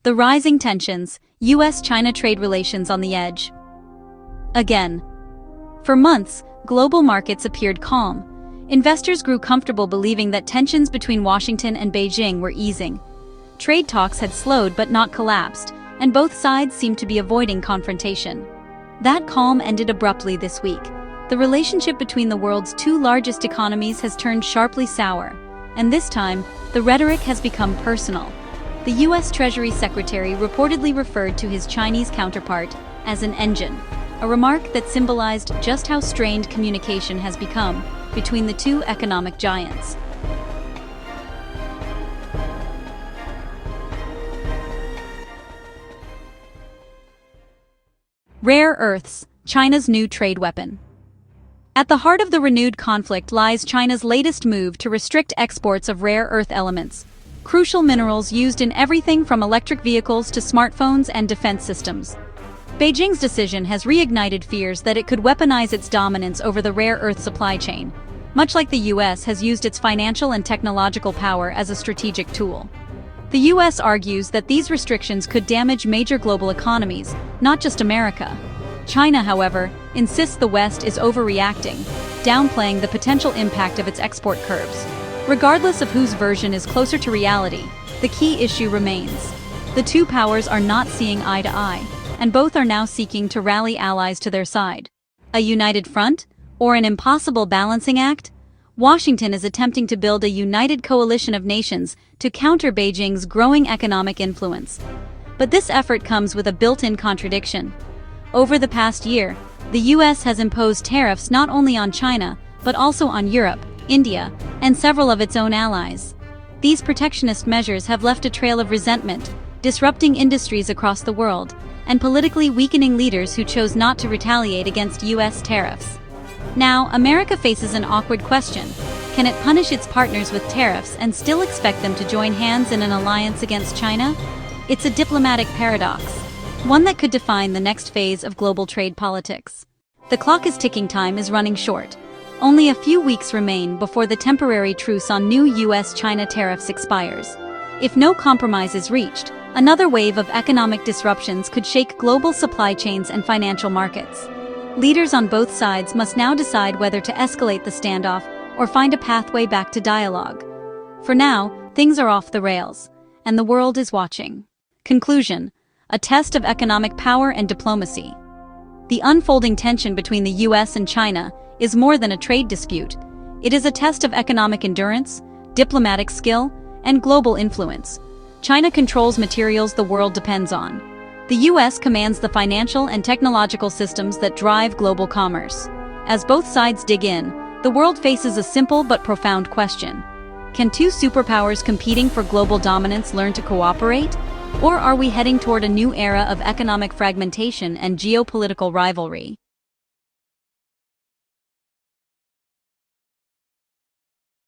The rising tensions, U.S. China trade relations on the edge. Again. For months, global markets appeared calm. Investors grew comfortable believing that tensions between Washington and Beijing were easing. Trade talks had slowed but not collapsed, and both sides seemed to be avoiding confrontation. That calm ended abruptly this week. The relationship between the world's two largest economies has turned sharply sour, and this time, the rhetoric has become personal. The U.S. Treasury Secretary reportedly referred to his Chinese counterpart as an engine, a remark that symbolized just how strained communication has become between the two economic giants. Rare earths, China's new trade weapon. At the heart of the renewed conflict lies China's latest move to restrict exports of rare earth elements, crucial minerals used in everything from electric vehicles to smartphones and defense systems. Beijing's decision has reignited fears that it could weaponize its dominance over the rare earth supply chain, much like the U.S. has used its financial and technological power as a strategic tool. The U.S. argues that these restrictions could damage major global economies, not just America. China, however, insists the West is overreacting, downplaying the potential impact of its export curbs. Regardless of whose version is closer to reality, the key issue remains. The two powers are not seeing eye to eye, and both are now seeking to rally allies to their side. A united front, or an impossible balancing act? Washington is attempting to build a united coalition of nations to counter Beijing's growing economic influence. But this effort comes with a built-in contradiction. Over the past year, the U.S. has imposed tariffs not only on China, but also on Europe, India, and several of its own allies. These protectionist measures have left a trail of resentment, disrupting industries across the world, and politically weakening leaders who chose not to retaliate against U.S. tariffs. Now, America faces an awkward question. Can it punish its partners with tariffs and still expect them to join hands in an alliance against China? It's a diplomatic paradox, one that could define the next phase of global trade politics. The clock is ticking, time is running short. Only a few weeks remain before the temporary truce on new U.S. China tariffs expires. If no compromise is reached, another wave of economic disruptions could shake global supply chains and financial markets. Leaders on both sides must now decide whether to escalate the standoff or find a pathway back to dialogue. For now, things are off the rails, and the world is watching. Conclusion: a test of economic power and diplomacy. The unfolding tension between the U.S. and China is more than a trade dispute. It is a test of economic endurance, diplomatic skill, and global influence. China controls materials the world depends on. The U.S. commands the financial and technological systems that drive global commerce. As both sides dig in, the world faces a simple but profound question. Can two superpowers competing for global dominance learn to cooperate? Or are we heading toward a new era of economic fragmentation and geopolitical rivalry?